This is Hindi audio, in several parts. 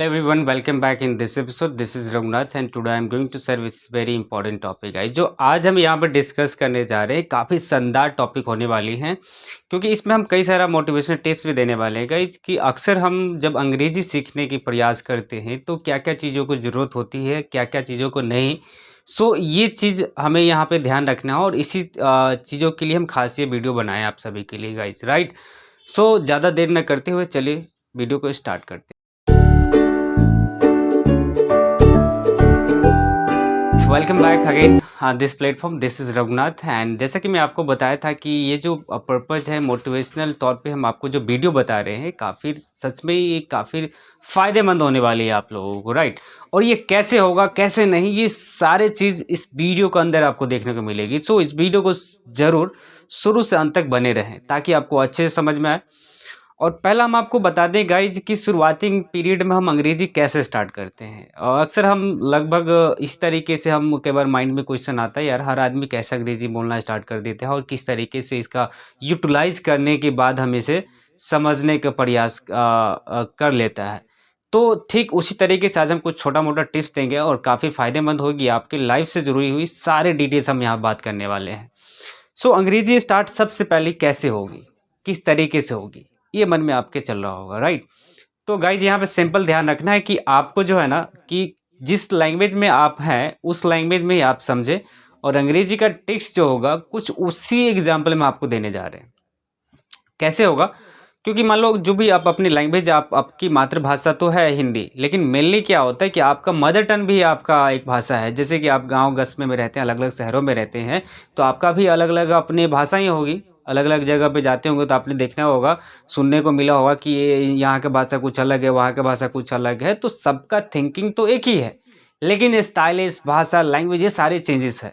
Hello everyone, welcome back in this episode. This is Raghunath and today I am going to share with very important topic guys. जो आज हम यहाँ पर डिस्कस करने जा रहे हैं काफ़ी शानदार टॉपिक होने वाली हैं क्योंकि इसमें हम कई सारा मोटिवेशनल टिप्स भी देने वाले हैं गाइज कि अक्सर हम जब अंग्रेजी सीखने की प्रयास करते हैं तो क्या क्या चीज़ों को ज़रूरत होती है, क्या क्या चीज़ों को नहीं। ये चीज़ हमें यहाँ पे ध्यान रखना है और इसी चीज़ों के लिए हम खास ये वीडियो बनाए आप सभी के लिए गाइज, राइट। ज़्यादा देर न करते हुए चलिए वीडियो को स्टार्ट करते हैं। Welcome back again this platform. This is Raghunath and जैसा कि मैं आपको बताया था कि ये जो पर्पज़ है मोटिवेशनल तौर पे हम आपको जो वीडियो बता रहे हैं काफ़ी सच में ये काफ़ी फ़ायदेमंद होने वाली है आप लोगों को, राइट। और ये कैसे होगा कैसे नहीं ये सारे चीज़ इस वीडियो के अंदर आपको देखने को मिलेगी। इस वीडियो को ज़रूर शुरू से अंत तक बने रहें ताकि आपको अच्छे से समझ में आए। और पहला हम आपको बता दें गाइज कि शुरुआती पीरियड में हम अंग्रेजी कैसे स्टार्ट करते हैं। और अक्सर हम लगभग इस तरीके से हम कई बार माइंड में क्वेश्चन आता है यार हर आदमी कैसे अंग्रेजी बोलना स्टार्ट कर देते हैं और किस तरीके से इसका यूटिलाइज करने के बाद हम इसे समझने का प्रयास कर लेता है। तो ठीक उसी तरीके से आज हम कुछ छोटा मोटा टिप्स देंगे और काफ़ी फ़ायदेमंद होगी आपके लाइफ से जुड़ी हुई सारे डिटेल्स हम यहाँ बात करने वाले हैं। अंग्रेजी स्टार्ट सबसे पहले कैसे होगी, किस तरीके से होगी, ये मन में आपके चल रहा होगा, राइट। तो गाइज यहाँ पे सिंपल ध्यान रखना है कि आपको जो है ना कि जिस लैंग्वेज में आप हैं उस लैंग्वेज में ही आप समझें और अंग्रेजी का टेक्स्ट जो होगा कुछ उसी एग्जाम्पल में आपको देने जा रहे हैं। कैसे होगा, क्योंकि मान लो जो भी आप अपनी लैंग्वेज आपकी मातृभाषा तो है हिंदी, लेकिन मेनली क्या होता है कि आपका मदर टंग भी आपका एक भाषा है। जैसे कि आप गांव कस्बे में रहते हैं, अलग अलग शहरों में रहते हैं, तो आपका भी अलग अलग अपनी भाषा ही होगी। अलग अलग जगह पे जाते होंगे तो आपने देखना होगा, सुनने को मिला होगा कि ये यहाँ की भाषा कुछ अलग है, वहाँ की भाषा कुछ अलग है। तो सबका थिंकिंग तो एक ही है, लेकिन स्टाइलिश भाषा लैंग्वेज ये सारे चेंजेस है।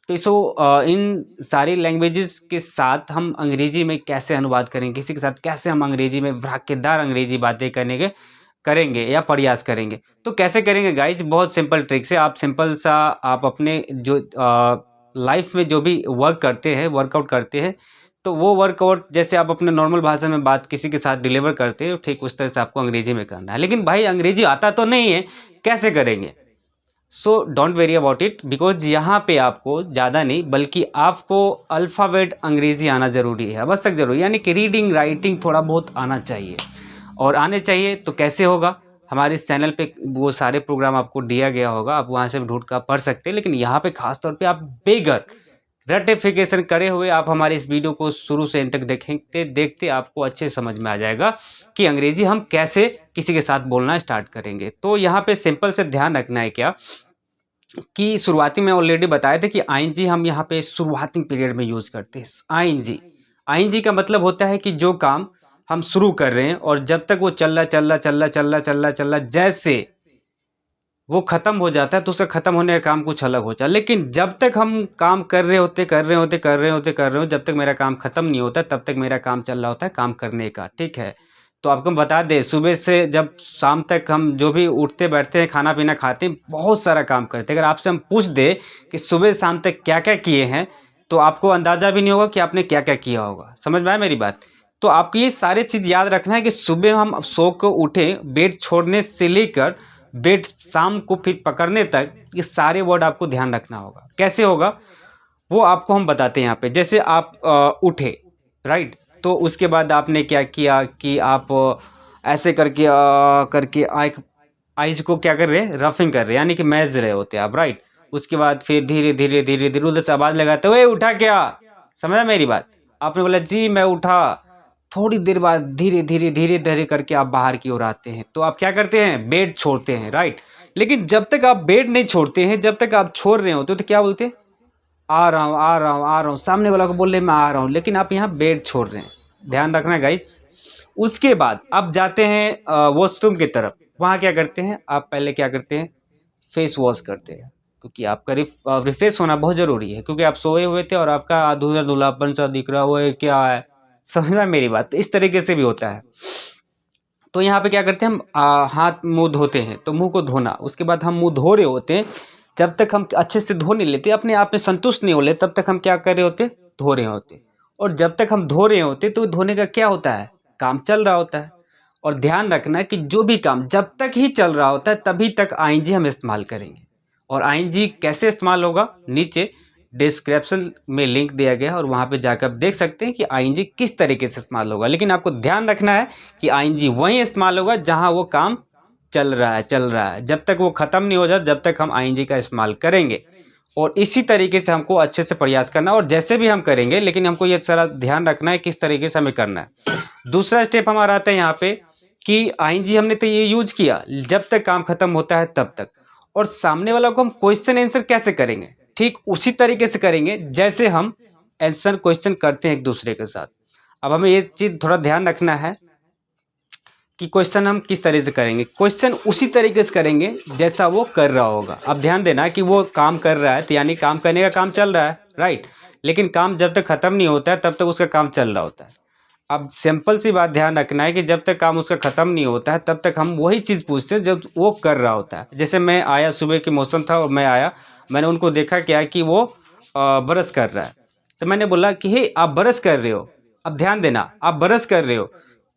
तो इन सारी लैंग्वेजेस के साथ हम अंग्रेजी में कैसे अनुवाद करेंगे, किसी के साथ कैसे हम अंग्रेजी में वाक्यदार अंग्रेजी बातें करेंगे या प्रयास करेंगे। तो कैसे करेंगे गाइज, बहुत सिंपल ट्रिक से आप अपने जो लाइफ में जो भी वर्कआउट करते हैं तो वो वर्कआउट जैसे आप अपने नॉर्मल भाषा में बात किसी के साथ डिलीवर करते हो ठीक उस तरह से आपको अंग्रेजी में करना है। लेकिन भाई अंग्रेजी आता तो नहीं है, कैसे करेंगे। Don't very about it, because यहाँ पे आपको ज़्यादा नहीं बल्कि आपको अल्फ़ाबेट अंग्रेजी आना ज़रूरी है, आवश्यक ज़रूरी, यानी कि रीडिंग राइटिंग थोड़ा बहुत आना चाहिए। और आने चाहिए तो कैसे होगा, हमारे इस चैनल पे वो सारे प्रोग्राम आपको दिया गया होगा, आप वहाँ से ढूंढ कर पढ़ सकते हैं। लेकिन यहाँ पे खास तौर पे आप बेगर रेटिफिकेशन करे हुए आप हमारे इस वीडियो को शुरू से अंत तक देखते आपको अच्छे समझ में आ जाएगा कि अंग्रेजी हम कैसे किसी के साथ बोलना स्टार्ट करेंगे। तो यहाँ पे सिंपल से ध्यान रखना है क्या कि शुरुआती में ऑलरेडी बताया था कि आईएनजी हम यहाँ पे शुरुआती पीरियड में यूज़ करते हैं। आईएनजी का मतलब होता है कि जो काम हम शुरू कर रहे हैं और जब तक वो चल रहा जैसे वो ख़त्म हो जाता है तो उसका ख़त्म होने का काम कुछ अलग हो जाए। लेकिन जब तक हम काम कर रहे होते जब तक मेरा काम ख़त्म नहीं होता तब तक मेरा काम चल रहा होता है काम करने का, ठीक है। तो आपको बता दें सुबह से जब शाम तक हम जो भी उठते बैठते हैं खाना पीना खाते हैं बहुत सारा काम करते हैं। अगर आपसे हम पूछ दें कि सुबह शाम तक क्या क्या किए हैं तो आपको अंदाज़ा भी नहीं होगा कि आपने क्या क्या किया होगा। समझ में आया मेरी बात। तो आपको ये सारी चीज़ याद रखना है कि सुबह हम सो को उठें, बेड छोड़ने से लेकर बेड शाम को फिर पकड़ने तक ये सारे वर्ड आपको ध्यान रखना होगा। कैसे होगा वो आपको हम बताते हैं यहाँ पे। जैसे आप उठे, राइट, तो उसके बाद आपने क्या किया कि आप ऐसे करके आइज को क्या कर रहे हैं, रफिंग कर रहे हैं, यानी कि मैज रहे होते हैं आप, राइट। उसके बाद फिर धीरे धीरे उधर से आवाज़ लगाते हुए उठा क्या, समझा मेरी बात। आपने बोला जी मैं उठा, थोड़ी देर बाद धीरे धीरे करके आप बाहर की ओर आते हैं। तो आप क्या करते हैं, बेड छोड़ते हैं, राइट। लेकिन जब तक आप बेड नहीं छोड़ते हैं, जब तक आप छोड़ रहे होते तो क्या बोलते हैं, आ रहा हूँ, सामने वाला को बोल रहे मैं आ रहा हूँ, लेकिन आप यहाँ बेड छोड़ रहे हैं। ध्यान रखना गाइस। उसके बाद आप जाते हैं वॉशरूम की तरफ, वहाँ क्या करते हैं आप, पहले क्या करते हैं, फेस वॉश करते हैं, क्योंकि आपका रिफ्रेश होना बहुत ज़रूरी है, क्योंकि आप सोए हुए थे और आपका अधूरा धुलापन सा दिख रहा हुआ है, क्या है, समझना मेरी बात। तो इस तरीके से भी होता है। तो यहाँ पे क्या करते हैं हम हाथ मुंह धोते हैं, तो मुंह को धोना, उसके बाद हम मुंह धो रहे होते हैं। जब तक हम अच्छे से धो नहीं लेते, अपने आप में संतुष्ट नहीं हो लेते, तब तक हम क्या कर रहे होते, धो रहे होते। और जब तक हम धो रहे होते तो धोने का क्या होता है, काम चल रहा होता है। और ध्यान रखना कि जो भी काम जब तक ही चल रहा होता है तभी तक आईएनजी हम इस्तेमाल करेंगे। और आईएनजी कैसे इस्तेमाल होगा, नीचे डिस्क्रिप्शन में लिंक दिया गया है और वहाँ पे जाकर आप देख सकते हैं कि आईएनजी किस तरीके से इस्तेमाल होगा। लेकिन आपको ध्यान रखना है कि आईएनजी वहीं इस्तेमाल होगा जहाँ वो काम चल रहा है। जब तक वो ख़त्म नहीं हो जाता जब तक हम आईएनजी का इस्तेमाल करेंगे। और इसी तरीके से हमको अच्छे से प्रयास करना, और जैसे भी हम करेंगे लेकिन हमको ये सारा ध्यान रखना है किस तरीके से हमें करना है। दूसरा स्टेप हमारा आता है यहाँ पे कि आईएनजी हमने तो ये यूज किया जब तक काम खत्म होता है तब तक, और सामने वाला को हम क्वेश्चन आंसर कैसे करेंगे, ठीक उसी तरीके से करेंगे जैसे हम आंसर क्वेश्चन करते हैं एक दूसरे के साथ। अब हमें ये चीज़ थोड़ा ध्यान रखना है कि क्वेश्चन हम किस तरह से करेंगे। क्वेश्चन उसी तरीके से करेंगे जैसा वो कर रहा होगा। अब ध्यान देना कि वो काम कर रहा है तो यानी काम करने का काम चल रहा है, राइट, लेकिन काम जब तक ख़त्म नहीं होता है तब तक उसका काम चल रहा होता है। अब सिंपल सी बात ध्यान रखना है कि जब तक काम उसका ख़त्म नहीं होता है तब तक हम वही चीज़ पूछते हैं जब वो कर रहा होता है। जैसे मैं आया, सुबह के मौसम था और मैं आया, मैंने उनको देखा क्या कि वो ब्रश कर रहा है, तो मैंने बोला कि हे आप ब्रश कर रहे हो। अब ध्यान देना, आप ब्रश कर रहे हो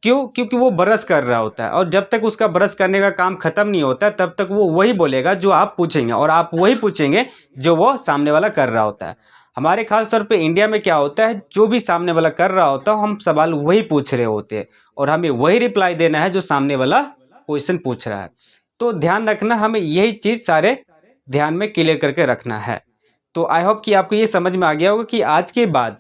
क्यों, क्योंकि वो ब्रश कर रहा होता है और जब तक उसका ब्रश करने का काम खत्म नहीं होता तब तक वो वही बोलेगा जो आप पूछेंगे, और आप वही पूछेंगे जो वो सामने वाला कर रहा होता है। हमारे खास तौर पे इंडिया में क्या होता है, जो भी सामने वाला कर रहा होता है हम सवाल वही पूछ रहे होते हैं और हमें वही रिप्लाई देना है जो सामने वाला क्वेश्चन पूछ रहा है। तो ध्यान रखना, हमें यही चीज़ सारे ध्यान में क्लियर करके रखना है। तो आई होप कि आपको ये समझ में आ गया होगा कि आज के बाद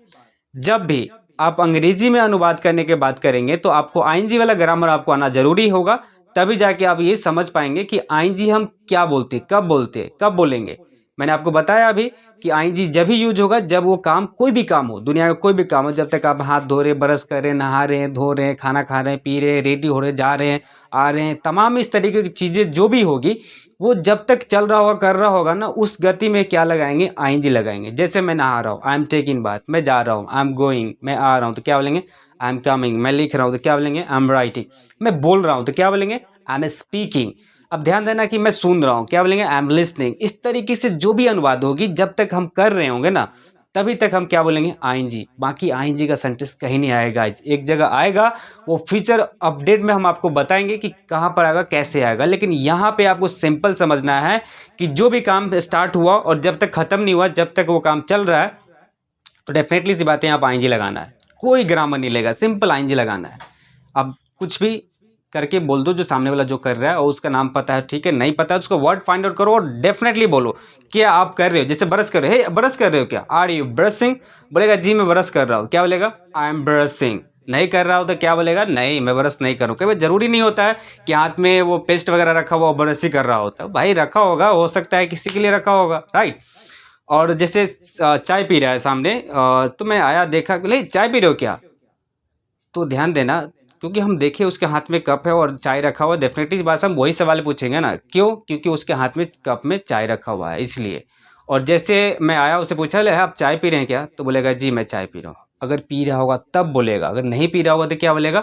जब भी आप अंग्रेजी में अनुवाद करने की बात करेंगे तो आपको आईएनजी वाला ग्रामर आपको आना जरूरी होगा, तभी जाके आप ये समझ पाएंगे कि आईएनजी हम क्या बोलते, कब बोलेंगे। मैंने आपको बताया अभी कि आईएनजी जब ही यूज होगा जब वो काम, कोई भी काम हो, दुनिया का कोई भी काम हो, जब तक आप हाथ धो रहे, ब्रश कर रहे, नहा रहे, धो रहे, खाना खा रहे, पी रहे, रेडी हो रहे, जा रहे हैं, आ रहे हैं, तमाम इस तरीके की चीज़ें जो भी होगी वो जब तक चल रहा होगा, कर रहा होगा ना, उस गति में क्या लगाएंगे, आईएनजी लगाएंगे। जैसे मैं नहा रहा हूँ, आई एम टेकिंग बाथ, मैं जा रहा हूँ, आई एम गोइंग, मैं आ रहा हूँ तो क्या बोलेंगे, आई एम कमिंग, मैं लिख रहा हूँ तो क्या बोलेंगे, आई एम राइटिंग, मैं बोल रहा हूँ तो क्या बोलेंगे, आई एम स्पीकिंग। अब ध्यान देना कि मैं सुन रहा हूँ, क्या बोलेंगे, आई एम लिसनिंग। इस तरीके से जो भी अनुवाद होगी जब तक हम कर रहे होंगे ना तभी तक हम क्या बोलेंगे, आईएनजी। बाकी आईएनजी का सेंटेंस कहीं नहीं आएगा, एक जगह आएगा, वो फ्यूचर अपडेट में हम आपको बताएंगे कि कहाँ पर आएगा, कैसे आएगा। लेकिन यहाँ पे आपको सिंपल समझना है कि जो भी काम स्टार्ट हुआ और जब तक ख़त्म नहीं हुआ, जब तक वो काम चल रहा है तो डेफिनेटली सी बात है यहाँ पर आईएनजी लगाना है। कोई ग्रामर नहीं लेगा, सिंपल आईएनजी लगाना है। अब कुछ भी करके बोल दो जो सामने वाला जो कर रहा है, और उसका नाम पता है, ठीक है, नहीं पता है उसको वर्ड फाइंड आउट करो और डेफिनेटली बोलो क्या आप कर रहे हो। जैसे ब्रश कर रहे हो, हे ब्रश कर रहे हो क्या, आर यू ब्रशिंग, बोलेगा जी मैं ब्रश कर रहा हूँ, क्या बोलेगा, आई एम ब्रशिंग। नहीं कर रहा हो तो क्या बोलेगा, नहीं मैं ब्रश नहीं करूँ। कभी जरूरी नहीं होता है कि हाथ में वो पेस्ट वगैरह रखा हुआ ब्रश ही कर रहा होता है, भाई रखा होगा, हो सकता है किसी के लिए रखा होगा, राइट। और जैसे चाय पी रहा है सामने, तो मैं आया देखा, बोले चाय पी रहे हो क्या, तो ध्यान देना क्योंकि हम देखे उसके हाथ में कप है और चाय रखा हुआ है, डेफिनेटली इस बात से हम वही सवाल पूछेंगे ना, क्यों, क्योंकि उसके हाथ में कप में चाय रखा हुआ है इसलिए। और जैसे मैं आया उससे पूछा, ले आप चाय पी रहे हैं क्या, तो बोलेगा जी मैं चाय पी रहा हूँ। अगर पी रहा होगा तब बोलेगा, अगर नहीं पी रहा होगा तो क्या बोलेगा,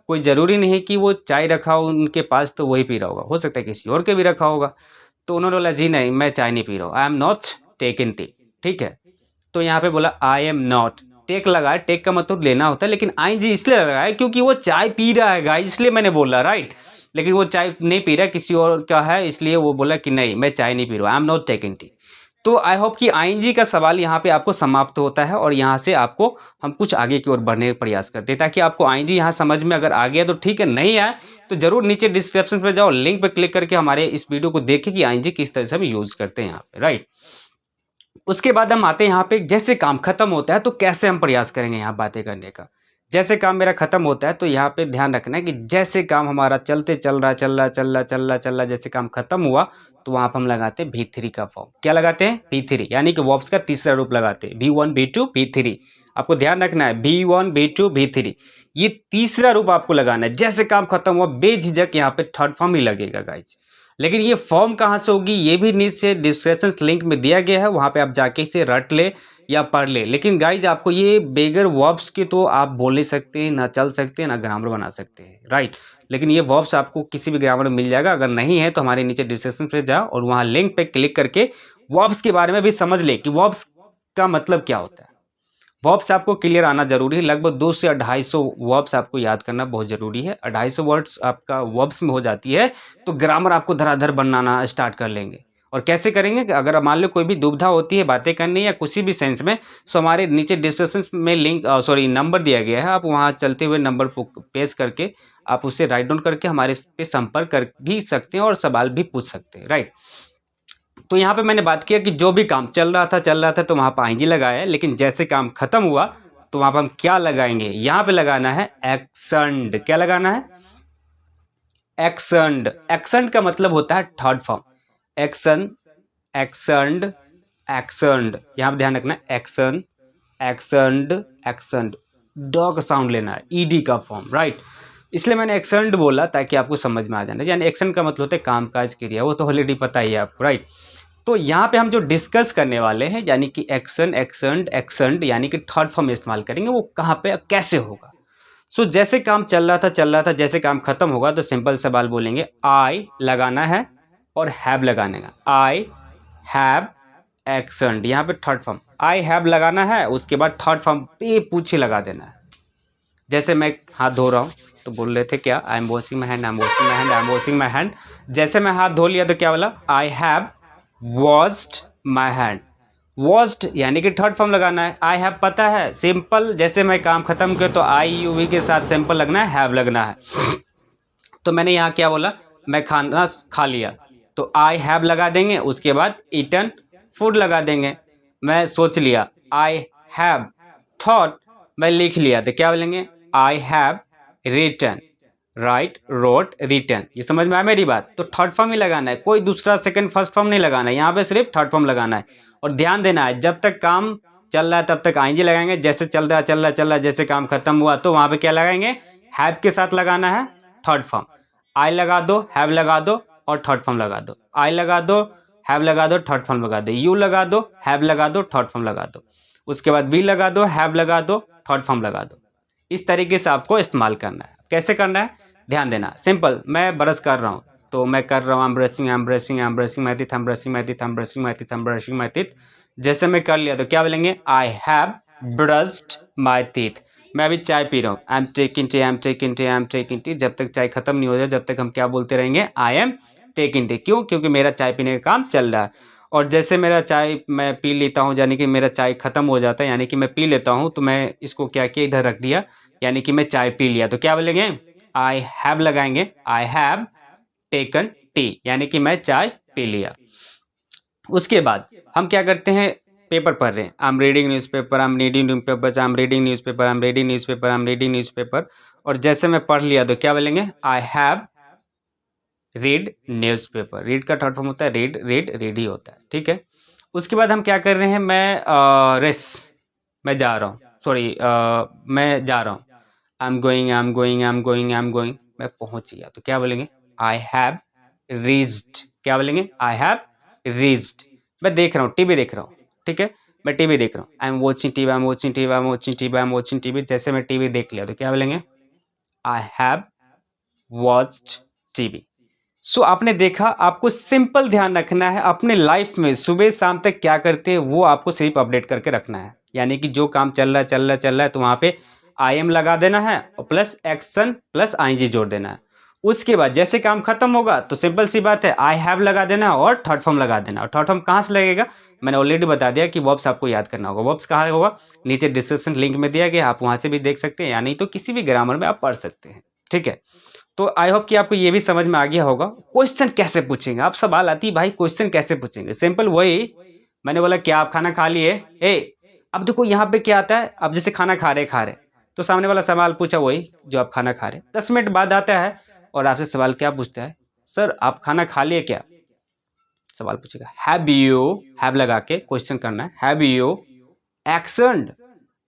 कोई ज़रूरी नहीं कि वो चाय रखा हो उनके पास तो वही पी रहा होगा, हो सकता है किसी और के भी रखा होगा। तो उन्होंने बोला जी नहीं मैं चाय नहीं पी रहा हूँ, I am not taking tea, ठीक है। तो यहाँ पे बोला आई एम नॉट, टेक लगाए, टेक का मतलब लेना होता है, लेकिन आईएनजी इसलिए लगाया क्योंकि वो चाय पी रहा है गाइस, इसलिए मैंने बोला, राइट। लेकिन वो चाय नहीं पी रहा, किसी और का है, इसलिए वो बोला कि नहीं मैं चाय नहीं पी रहा, I am not taking tea. तो आई होप कि आईएनजी का सवाल यहाँ पे आपको समाप्त होता है और यहाँ से आपको हम कुछ आगे की ओर बढ़ने का प्रयास करते हैं ताकि आपको आईएनजी यहाँ समझ में अगर आ गया तो ठीक है, नहीं आए तो जरूर नीचे डिस्क्रिप्शन पे जाओ, लिंक पे क्लिक करके हमारे इस वीडियो को देखें कि आईएनजी किस तरह से हम यूज़ करते हैं यहाँ पे, राइट। उसके बाद हम आते हैं यहाँ पे, जैसे काम खत्म होता है तो कैसे हम प्रयास करेंगे यहाँ बातें करने का। जैसे काम मेरा खत्म होता है तो यहाँ पे ध्यान रखना है कि जैसे काम हमारा चल रहा, जैसे काम खत्म हुआ तो वहाँ पर हम लगाते हैं V3 का फॉर्म। क्या लगाते हैं, V3, यानी कि वर्ब्स का तीसरा रूप लगाते हैं, V1 V2 V3। आपको ध्यान रखना है V1 V2 V3, ये तीसरा रूप आपको लगाना है। जैसे काम खत्म हुआ बेझिझक यहाँ पे थर्ड फॉर्म ही लगेगा गाइज। लेकिन ये फॉर्म कहाँ से होगी ये भी नीचे डिस्क्रिप्शन लिंक में दिया गया है, वहाँ पे आप जाके इसे रट ले या पढ़ ले। लेकिन गाइज आपको ये बेगर वर्ब्स के तो आप बोल नहीं सकते, ना चल सकते, ना ग्रामर बना सकते हैं, राइट। लेकिन ये वर्ब्स आपको किसी भी ग्रामर में मिल जाएगा, अगर नहीं है तो हमारे नीचे डिस्क्रिप्शन पे जाओ और वहाँ लिंक पे क्लिक करके वर्ब्स के बारे में भी समझ ले कि वर्ब्स का मतलब क्या होता है। वर्ब्स आपको क्लियर आना जरूरी है। लगभग 200 से 250 वर्ब्स आपको याद करना बहुत जरूरी है। 250 वर्ड्स आपका वर्ब्स में हो जाती है तो ग्रामर आपको धड़ाधड़ बनाना स्टार्ट कर लेंगे। और कैसे करेंगे कि अगर मान लो कोई भी दुविधा होती है बातें करनी या किसी भी सेंस में, तो हमारे नीचे डिस्क्रिप्शन में लिंक नंबर दिया गया है, आप वहाँ चलते हुए नंबर को पेस्ट करके आप उसे राइट डाउन करके हमारे पे संपर्क कर भी सकते हैं और सवाल भी पूछ सकते हैं, राइट। तो यहाँ पे मैंने बात किया कि जो भी काम चल रहा था तो वहाँ पर आईएनजी लगाया, लेकिन जैसे काम खत्म हुआ तो वहाँ पर हम क्या लगाएंगे, यहाँ पे लगाना है एक्संड। क्या लगाना है? एक्संड। एक्संड का मतलब होता है थर्ड फॉर्म। एक्शन, एक्संड, एक्संड, यहाँ पे ध्यान रखना, एक्शन, एक्संड, एक्संड, डॉग साउंड लेना है, ईडी का फॉर्म, राइट। इसलिए मैंने एक्संड बोला ताकि आपको समझ में आ जाना। यानी एक्शन का मतलब होता है कामकाज क्रिया, वो तो ऑलरेडी पता ही है आपको, राइट। तो यहाँ पे हम जो डिस्कस करने वाले हैं यानी कि एक्शन, एक्संड, एक्संड यानी कि थर्ड फॉर्म इस्तेमाल करेंगे, वो कहाँ पे कैसे होगा। सो जैसे काम चल रहा था, जैसे काम खत्म होगा तो सिंपल सवाल बोलेंगे, आई लगाना है और हैव लगाने का। आई हैव एक्संड, यहाँ पे थर्ड फॉर्म आई हैव लगाना है, उसके बाद थर्ड फॉर्म पे पूछे लगा देना है। जैसे मैं हाथ धो रहा हूँ तो बोल रहे थे क्या, I am washing my hand, I am washing my hand, I am washing my hand. जैसे मैं हाथ धो लिया तो क्या बोला, I have washed my hand. Washed यानी कि थर्ड फॉर्म लगाना है। आई हैव पता है, सिंपल, जैसे मैं काम खत्म किया तो आई यू वी के साथ सिंपल लगना है, हैव लगना है। तो मैंने यहाँ क्या बोला, मैं खाना खा लिया तो आई हैव लगा देंगे, उसके बाद ईटन फूड लगा देंगे। मैं सोच लिया, आई हैव थॉट, मैं लिख लिया तो क्या बोलेंगे, I have written, write, wrote, written. ये समझ में आया मेरी बात। तो थर्ड फॉर्म ही लगाना है, कोई दूसरा सेकंड फर्स्ट फॉर्म नहीं लगाना है, यहाँ पे सिर्फ थर्ड फॉर्म लगाना है। और ध्यान देना है, जब तक काम चल रहा है तब तक आईएनजी लगाएंगे, जैसे चल रहा है जैसे काम खत्म हुआ तो वहाँ पे क्या लगाएंगे, हैव के साथ लगाना है थर्ड फॉर्म। आई लगा दो, हैव लगा दो और थर्ड फॉर्म लगा दो। आई लगा दो, हैव लगा दो, थर्ड फॉर्म लगा दो। यू लगा दो, हैव लगा दो, थर्ड फॉर्म लगा दो। उसके बाद वी लगा दो, हैव लगा दो, थर्ड फॉर्म लगा दो। इस तरीके से आपको इस्तेमाल करना है। कैसे करना है ध्यान देना। सिंपल, मैं ब्रश कर रहा हूँ तो मैं कर रहा हूँ, I am brushing, I am brushing, I am brushing my teeth, I am brushing my teeth, I am brushing my teeth, I am brushing my teeth. जैसे मैं कर लिया तो क्या बोलेंगे, I have brushed my teeth. मैं अभी चाय पी रहा हूँ, I am taking tea, I am taking tea, I am taking tea. जब तक चाय खत्म नहीं हो जाए जब तक हम क्या बोलते रहेंगे, आई एम टेकिंग टी। क्यों? क्योंकि मेरा चाय पीने का काम चल रहा है। और जैसे मेरा चाय मैं पी लेता हूँ, यानी कि मेरा चाय खत्म हो जाता है, यानी कि मैं पी लेता हूँ, तो मैं इसको क्या किया, इधर रख दिया, यानी कि मैं चाय पी लिया। तो क्या बोलेंगे, आई हैव लगाएंगे, आई हैव टेकन टी, यानी कि मैं चाय पी लिया। उसके बाद हम क्या करते हैं, पेपर पढ़ रहे हैं, I am reading news paper, I am reading news paper, I am reading news paper, I am reading news paper, I am reading news paper. और जैसे मैं पढ़ लिया तो क्या बोलेंगे, I have read news paper. Read का थर्ड फॉर्म होता है रीड, रीड ही होता है, ठीक है। उसके बाद हम क्या कर रहे हैं, मैं जा रहा हूँ, मैं जा रहा हूँ, I am going, I am going, I am going, I am going. मैं पहुँच गया तो क्या बोलेंगे, आई हैव रीच्ड। क्या बोलेंगे, आई हैव रीच्ड। मैं देख रहा हूँ, टीवी देख रहा हूँ, ठीक है, मैं टीवी देख रहा हूँ, I am watching TV, I am watching TV, I am watching TV, I am watching TV. जैसे मैं टीवी देख लिया तो क्या बोलेंगे, आई हैव वॉच्ड टीवी। सो आपने देखा, आपको सिंपल ध्यान रखना है, अपने लाइफ में सुबह शाम तक क्या करते हैं वो आपको सिर्फ अपडेट करके रखना है। यानी कि जो काम चल रहा है तो वहाँ पे आई एम लगा देना है और प्लस एक्शन प्लस आईएनजी जोड़ देना है। उसके बाद जैसे काम खत्म होगा तो सिंपल सी बात है, आई हैव लगा देना और थर्ड फॉर्म लगा देना। और थर्ड फॉर्म कहाँ से लगेगा, मैंने ऑलरेडी बता दिया कि वर्ब्स आपको याद करना होगा। वर्ब्स कहाँ होगा, नीचे डिस्क्रिप्शन लिंक में दिया गया, आप वहाँ से भी देख सकते हैं, या नहीं तो किसी भी ग्रामर में आप पढ़ सकते हैं, ठीक है। तो आई होप कि आपको ये भी समझ में आ गया होगा। क्वेश्चन कैसे पूछेंगे, आप सवाल आती भाई क्वेश्चन कैसे पूछेंगे, सिंपल वही मैंने बोला, क्या आप खाना खा लिए, अब देखो यहाँ पे क्या आता है, अब जैसे खाना खा रहे तो सामने वाला सवाल पूछा वही जो आप खाना खा रहे, 10 मिनट बाद आता है और आपसे सवाल क्या पूछता है, सर आप खाना खा लिए क्या, सवाल पूछेगा, हैव यू, हैव लगा के क्वेश्चन करना है, हैव यू एक्शन्ड,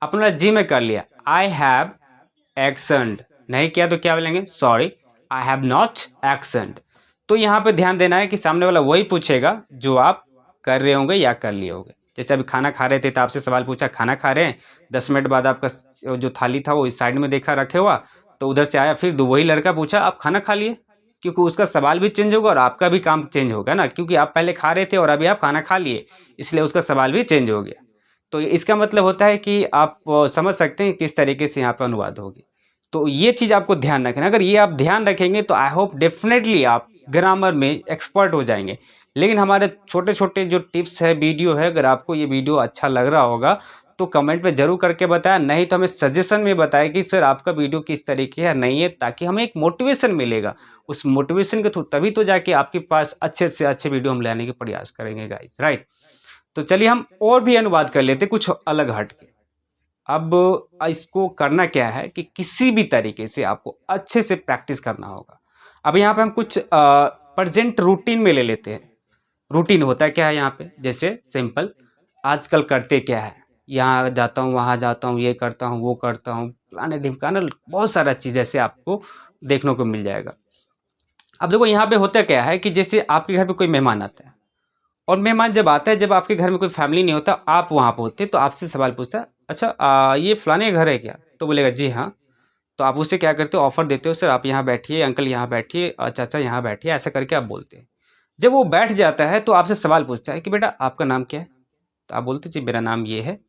अपना जी में कर लिया, आई हैव एक्शन्ड, नहीं किया तो क्या बोलेंगे, सॉरी आई हैव नॉट एक्शन्ड। तो यहाँ पे ध्यान देना है कि सामने वाला वही पूछेगा जो आप कर रहे होंगे या कर लिए होंगे। जैसे अभी खाना खा रहे थे तो आपसे सवाल पूछा, खाना खा रहे हैं, 10 मिनट बाद आपका जो थाली था वो इस साइड में देखा रखे हुआ, तो उधर से आया, फिर वही लड़का पूछा आप खाना खा लिए, क्योंकि उसका सवाल भी चेंज होगा और आपका भी काम चेंज होगा ना, क्योंकि आप पहले खा रहे थे और अभी आप खाना खा लिए, इसलिए उसका सवाल भी चेंज हो गया। तो इसका मतलब होता है कि आप समझ सकते हैं किस तरीके से यहाँ पे अनुवाद होगी। तो ये चीज़ आपको ध्यान रखना है। अगर ये आप ध्यान रखेंगे तो आई होप डेफिनेटली आप ग्रामर में एक्सपर्ट हो जाएंगे। लेकिन हमारे छोटे-छोटे जो टिप्स है, वीडियो है, अगर आपको ये वीडियो अच्छा लग रहा होगा तो कमेंट में ज़रूर करके बताएं, नहीं तो हमें सजेशन में बताएं कि सर आपका वीडियो किस तरीके का नहीं है, ताकि हमें एक मोटिवेशन मिलेगा। उस मोटिवेशन के थ्रू तभी तो जाके आपके पास अच्छे से अच्छे वीडियो हम लाने के प्रयास करेंगे गाइस, राइट। तो चलिए हम और भी अनुवाद कर लेते कुछ अलग हट के। अब इसको करना क्या है कि किसी भी तरीके से आपको अच्छे से प्रैक्टिस करना होगा। अब यहाँ पे हम कुछ प्रेजेंट रूटीन में ले लेते हैं। रूटीन होता क्या है यहाँ पे, जैसे सिंपल आजकल करते क्या है, यहाँ जाता हूँ, वहाँ जाता हूँ, ये करता हूँ, वो करता हूँ, फलाने ढिमकाना, बहुत सारा चीज़ ऐसे आपको देखने को मिल जाएगा। अब देखो यहाँ पे होता क्या है कि जैसे आपके घर पे कोई मेहमान आता है, और मेहमान जब आता है, जब आपके घर में कोई फैमिली नहीं होता, आप वहाँ पे होते, तो आपसे सवाल पूछता है, अच्छा ये फलाने का घर है क्या? तो बोलेगा जी हाँ। तो आप उससे क्या करते हो, ऑफर देते हो, सर आप यहाँ बैठिए, अंकल यहाँ बैठिए, चाचा यहाँ बैठिए, ऐसा करके आप बोलते हैं। जब वो बैठ जाता है तो आपसे सवाल पूछता है कि बेटा आपका नाम क्या है? तो आप बोलते जी मेरा नाम ये है।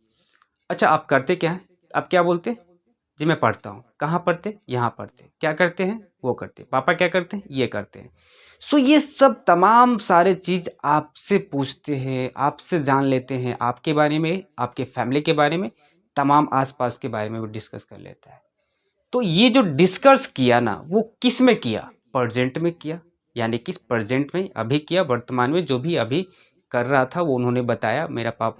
अच्छा आप करते क्या हैं? आप क्या बोलते? जी मैं पढ़ता हूँ। कहाँ पढ़ते? यहाँ पढ़ते। क्या करते हैं? वो करते। पापा क्या करते हैं? ये करते हैं। सो ये सब तमाम सारे चीज़ आपसे पूछते हैं, आपसे जान लेते हैं, आपके बारे में, आपके फैमिली के बारे में, तमाम आस-पास के बारे में वो डिस्कस कर लेता है। तो ये जो डिस्कस किया ना, वो किस में किया? प्रेजेंट में किया, यानी कि प्रेजेंट में अभी किया, वर्तमान में जो भी अभी कर रहा था वो उन्होंने बताया।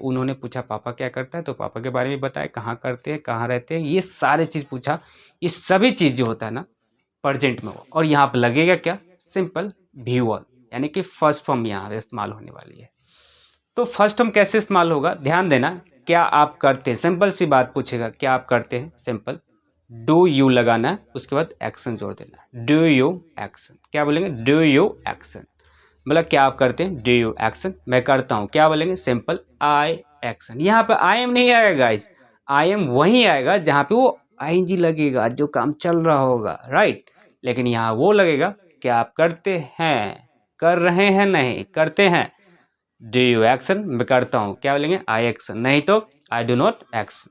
उन्होंने पूछा पापा क्या करता है, तो पापा के बारे में बताया, कहाँ करते हैं, कहाँ रहते हैं, ये सारे चीज़ पूछा। ये सभी चीज़ जो होता है ना प्रेजेंट में हो, और यहाँ पर लगेगा क्या? सिंपल भी1, यानी कि फर्स्ट फॉर्म यहाँ इस्तेमाल होने वाली है। तो फर्स्ट फॉर्म कैसे इस्तेमाल होगा, ध्यान देना। क्या आप करते हैं, सिंपल सी बात पूछेगा, क्या आप करते हैं, सिंपल डू यू लगाना है, उसके बाद एक्शन जोड़ देना है। डू यू एक्शन, क्या बोलेंगे? डू यू एक्शन, मतलब क्या आप करते हैं, डू यू एक्शन। मैं करता हूँ, क्या बोलेंगे? Simple I action. यहाँ पे आई एम नहीं आएगा गाइस, आई एम वहीं आएगा जहाँ पे वो आईएनजी लगेगा, जो काम चल रहा होगा, राइट। लेकिन यहाँ वो लगेगा, क्या आप करते हैं, कर रहे हैं, नहीं करते हैं। डू यू एक्शन, मैं करता हूँ, क्या बोलेंगे? आई एक्शन, नहीं तो आई डू नॉट एक्शन।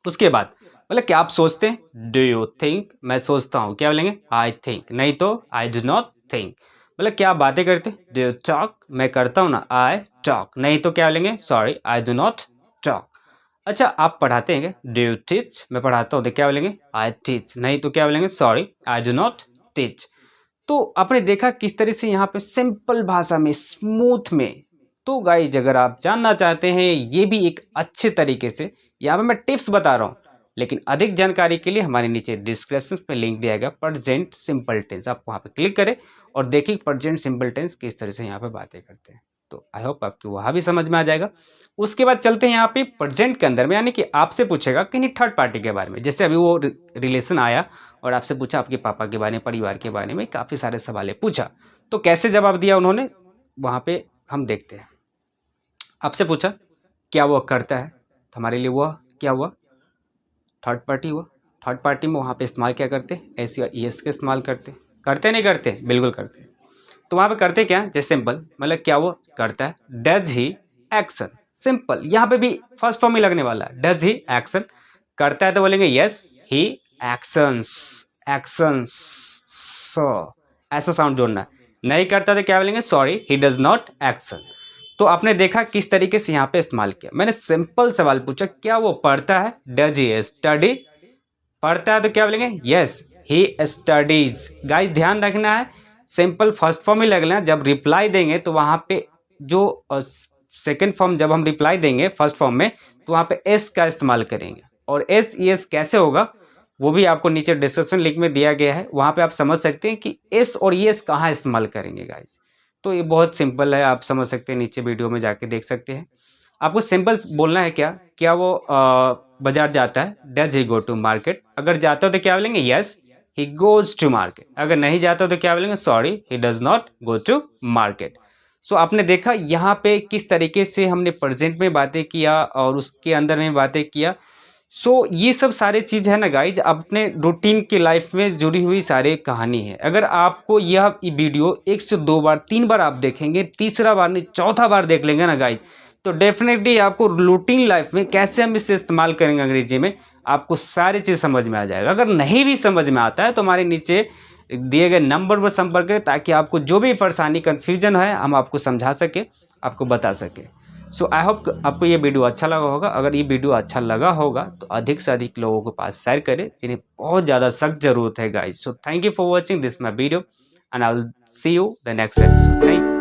उसके बाद मतलब क्या आप सोचते हैं, डू यू थिंक, मैं सोचता हूँ, क्या बोलेंगे? आई थिंक, नहीं तो आई डू नॉट थिंक। मतलब क्या आप बातें करते हैं, डू यू टॉक, मैं करता हूँ ना, आई टॉक, नहीं तो क्या बोलेंगे? Sorry I do not talk. अच्छा आप पढ़ाते हैं क्या? डू यू टीच, मैं पढ़ाता हूँ, तो क्या बोलेंगे? आई टीच, नहीं तो क्या बोलेंगे? Sorry I do not teach. तो आपने देखा किस तरह से यहाँ पे सिंपल भाषा में, स्मूथ में। तो गाइज अगर आप जानना चाहते हैं ये भी एक अच्छे तरीके से, यहाँ पे मैं टिप्स बता रहा हूँ, लेकिन अधिक जानकारी के लिए हमारे नीचे डिस्क्रिप्शन पे लिंक दिया गया प्रेजेंट सिंपल टेंस, आप वहाँ पे क्लिक करें और देखिए प्रेजेंट सिंपल टेंस किस तरह से यहाँ पे बातें करते हैं। तो आई होप आपको वहाँ भी समझ में आ जाएगा। उसके बाद चलते हैं यहाँ पे प्रेजेंट के अंदर में, यानी कि आपसे पूछेगा किन्हीं थर्ड पार्टी के बारे में। जैसे अभी वो रिलेशन आया और आपसे पूछा आपके पापा के बारे में, परिवार के बारे में, काफ़ी सारे सवाल पूछा, तो कैसे जवाब दिया उन्होंने, वहाँ पे हम देखते हैं। आपसे पूछा क्या वो करता है, तो हमारे लिए वो क्या हुआ, थर्ड पार्टी हुआ। थर्ड पार्टी में वहाँ पे इस्तेमाल क्या करते हैं, एस या ईएस का इस्तेमाल करते नहीं करते, बिल्कुल करते हैं। तो वहाँ पे करते क्या, जैसे सिंपल मतलब क्या वो करता है, डज ही एक्शन। सिंपल यहाँ पे भी फर्स्ट फॉर्म ही लगने वाला है, डज ही एक्शन। करता है तो बोलेंगे यस ही एक्शंस, एक्शंस, सो ऐसा साउंड जोड़ना है। नहीं करता तो क्या बोलेंगे, sorry he does not action. तो आपने देखा किस तरीके से यहाँ पे इस्तेमाल किया। मैंने सिंपल सवाल पूछा क्या वो पढ़ता है, डज ही स्टडी। पढ़ता है तो क्या बोलेंगे, यस ही स्टडीज। गाइस ध्यान रखना है, सिंपल फर्स्ट फॉर्म ही लगना है। जब रिप्लाई देंगे तो वहाँ पे जो सेकेंड फॉर्म, जब हम रिप्लाई देंगे फर्स्ट फॉर्म में, तो वहाँ पे एस का इस्तेमाल करेंगे। और एस एस कैसे होगा वो भी आपको नीचे डिस्क्रिप्शन लिंक में दिया गया है, वहाँ पे आप समझ सकते हैं कि एस और एस कहाँ इस्तेमाल करेंगे गाइस। तो ये बहुत सिंपल है, आप समझ सकते हैं, नीचे वीडियो में जाके देख सकते हैं। आपको सिंपल बोलना है क्या वो बाजार जाता है, does he go to market. अगर जाता हो तो क्या बोलेंगे, yes he goes to market. अगर नहीं जाता तो क्या बोलेंगे, sorry he does not go to market. So आपने देखा यहाँ पे किस तरीके से हमने प्रेजेंट में बातें किया और उसके अंदर में बातें किया। सो ये सब सारे चीज़ है ना गाइज, अपने रूटीन की लाइफ में जुड़ी हुई सारी कहानी है। अगर आपको यह वीडियो 1 से 2 बार 3 बार आप देखेंगे, तीसरा बार नहीं चौथा बार देख लेंगे ना गाइज, तो डेफ़िनेटली आपको रूटीन लाइफ़ में कैसे हम इसे इस्तेमाल करेंगे अंग्रेजी में, आपको सारी चीज़ समझ में आ जाएगा। अगर नहीं भी समझ में आता है तो हमारे नीचे दिए गए नंबर पर संपर्क करें, ताकि आपको जो भी परेशानी, कन्फ्यूजन है, हम आपको समझा सकें, आपको बता सकें। सो आई होप आपको ये वीडियो अच्छा लगा होगा। अगर ये वीडियो अच्छा लगा होगा तो अधिक से अधिक लोगों के पास शेयर करें, जिन्हें बहुत ज़्यादा सख्त ज़रूरत है guys. So thank you for watching this my video and I will see you the next episode. Thank